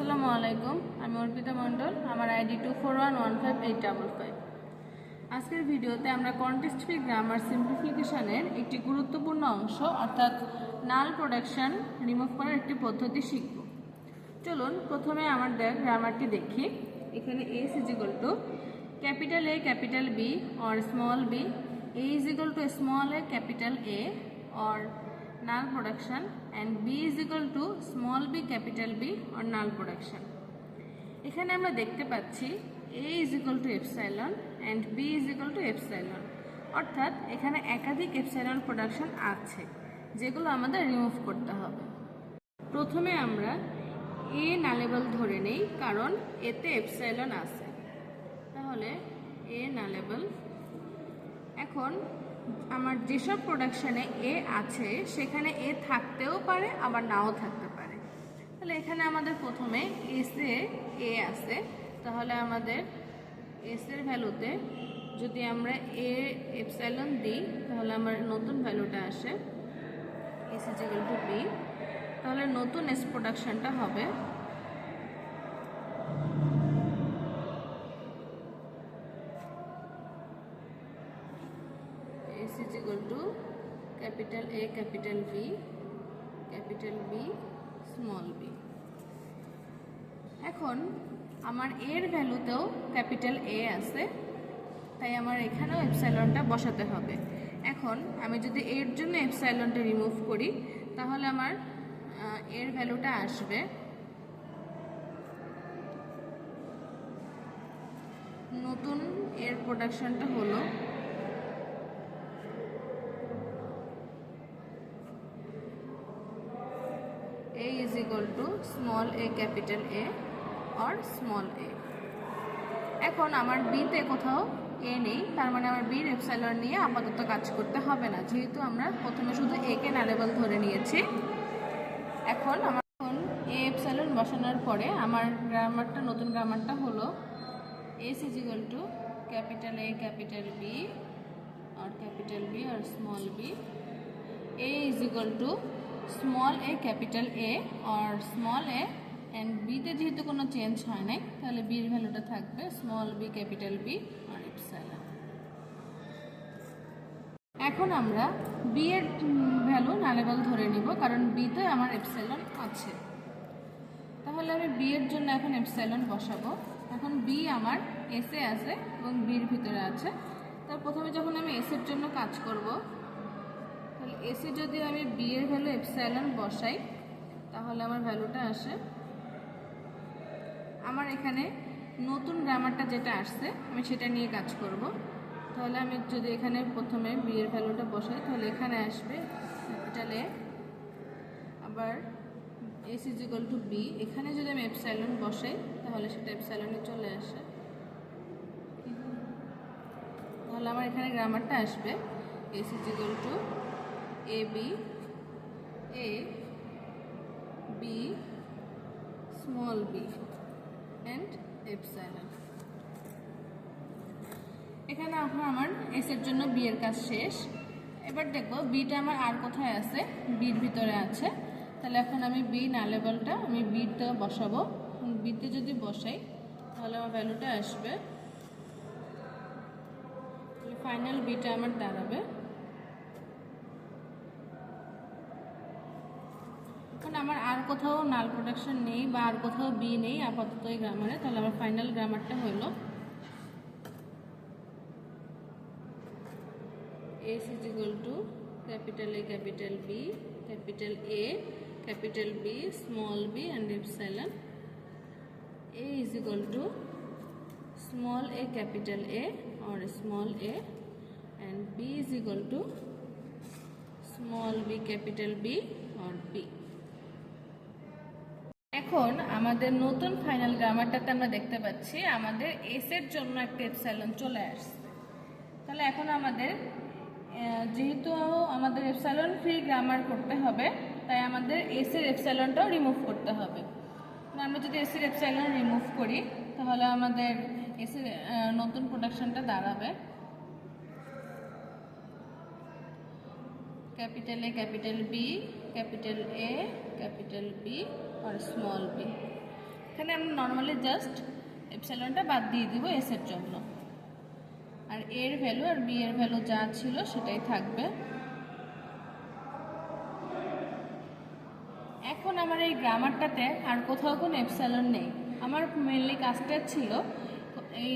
আসসালামু আলাইকুম, আমি অর্পিতা মণ্ডল। আমার আইডি 24115855। আজকের ভিডিওতে আমরা কন্টেক্সট ফ্রি গ্রামার সিম্পলিফিকেশনের একটি গুরুত্বপূর্ণ অংশ অর্থাৎ নাল প্রোডাকশন রিমুভ করার একটি পদ্ধতি শিখব। চলুন প্রথমে আমাদের গ্রামারটি দেখি। এখানে A is equal to capital A capital B or small b, A is equal to small a capital A or null production, and B is equal to small b capital B or null production. এখানে আমরা দেখতে পাচ্ছি A is equal to epsilon and B is equal to epsilon, অর্থাৎ এখানে একাধিক epsilon production আছে যেগুলো আমাদের রিমুভ করতে হবে। প্রথমে আমরা A নালেবল ধরে নেই, কারণ এতে epsilon আছে, তাহলে A নালেবল। এখন আমার যেসব প্রোডাকশানে এ আছে সেখানে এ থাকতেও পারে আবার নাও থাকতে পারে। তাহলে এখানে আমাদের প্রথমে এসে এ আছে, তাহলে আমাদের এসের ভ্যালুতে যদি আমরা এ এপসাইলন দিই তাহলে আমার নতুন ভ্যালুটা আসে S is equal to B. তাহলে নতুন এস প্রোডাকশানটা হবে S is equal to capital A capital B small b। এখন আমার এর ভ্যালুতেও ক্যাপিটাল A আছে, তাই আমার এখানেও এপসাইলনটা বসাতে হবে। এখন আমি যদি এর জন্য এপসাইলনটা রিমুভ করি তাহলে আমার এর ভ্যালুটা আসবে নতুন এর প্রোডাকশনটা হলো A is equal to small a capital A or small a। এখন আমার বিতে কোথাও এ নেই, তার মানে আমার বির এপসাইলন নিয়ে আপাতত কাজ করতে হবে না, যেহেতু আমরা প্রথমে শুধু এ কে নালেবল ধরে নিয়েছি। এখন আমার এ এপসাইলন বসানোর পরে আমার গ্রামারটা নতুন গ্রামারটা হলো S is equal to capital A capital B or small b, A is equal to small a capital A or small a, and B তে যেহেতু কোনো চেঞ্জ হয় নাই তাহলে B এর ভ্যালুটা থাকবে small b capital B or epsilon। এখন আমরা B এর ভ্যালু নালেবল ধরে নিব, কারণ B তে আমার এপসাইলন আছে। তাহলে আমি B এর জন্য এখন এপসাইলন বসাবো। এখন B আমার S এ আছে এবং B এর ভিতরে আছে। তো প্রথমে যখন আমি S এর জন্য কাজ করব তাহলে এসে যদি আমি বি এর ভ্যালু এপসাইলন বসাই তাহলে আমার ভ্যালুটা আসে আমার এখানে নতুন গ্রামারটা যেটা আসছে আমি সেটা নিয়ে কাজ করব। তাহলে আমি যদি এখানে প্রথমে বি এর ভ্যালুটা বসাই তাহলে এখানে আসবে ক্যাপিটাল এ, আবার S is equal to B. এখানে যদি আমি এপসাইলন বসাই তাহলে সেটা এপসাইলনে চলে আসে, তাহলে আমার এখানে গ্রামারটা আসবে S is equal two AB A B small b and epsilon। এখানে আমার এস এর জন্য বি এর কাজ শেষ। এবার দেখবো বিটা আমার আর কোথায় আছে, বির ভিতরে আছে। তাহলে এখন আমি বি নালেবলটা আমি বিতে বসাবো। বিতে যদি বসাই তাহলে আমার ভ্যালুটা আসবে, ফাইনাল বিটা আমার দাঁড়াবে এখন আমার আর কোথাও নাল প্রোডাকশন নেই বা আর কোথাও বি নেই আপাতত এই গ্রামারে। তাহলে আমার ফাইনাল গ্রামারটা হলো S is equal to capital A capital B capital B small b and epsilon। A is equal to small a capital A or small a, and B is equal to small b capital B or B। এখন আমাদের নতুন final গ্রামারটাতে আমরা দেখতে পাচ্ছি আমাদের S এর জন্য একটা এপসাইলন চলে আসছে। তাহলে এখন আমাদের যেহেতু আমাদের এপসাইলন ফ্রি গ্রামার করতে হবে তাই আমাদের এস এর এপসাইলনটাও রিমুভ করতে হবে। আমরা যদি এস এর এপসাইলন রিমুভ করি তাহলে আমাদের এস এর নতুন প্রোডাকশনটা দাঁড়াবে capital A capital B capital A capital B or small b। এখানে আমরা নর্মালি জাস্ট এপসাইলনটা বাদ দিয়ে দিব এস এর জন্য, আর এর ভ্যালু আর বি এর ভ্যালু যা ছিল সেটাই থাকবে। এখন আমার এই গ্রামারটাতে আর কোথাও কোনো এপসাইলন নেই। আমার মেনলি কাজটা ছিল এই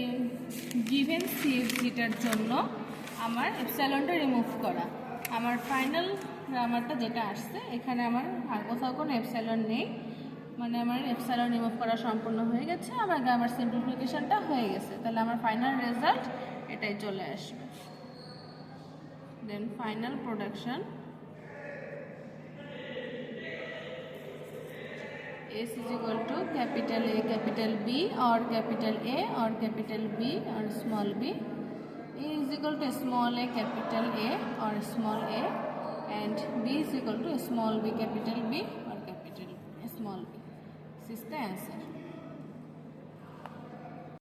গিভেন সিএফজিটার জন্য আমার এপসাইলনটা রিমুভ করা। আমার ফাইনাল গ্রামারটা যেটা আসছে এখানে আমার আর কোথাও কোনো এপসাইলন নেই, মানে আমার এপসাইলন রিমুভ করা সম্পূর্ণ হয়ে গেছে, আমার গ্রামার সিম্পলিফিকেশনটা হয়ে গেছে। তাহলে আমার ফাইনাল রেজাল্ট এটাই চলে আসবে। Then final production S is equal to capital A, capital B, or capital A, or capital B, or small b. A is equal to small a, capital A, or small a, and B is equal to small b, capital B, or capital small b. This is the answer.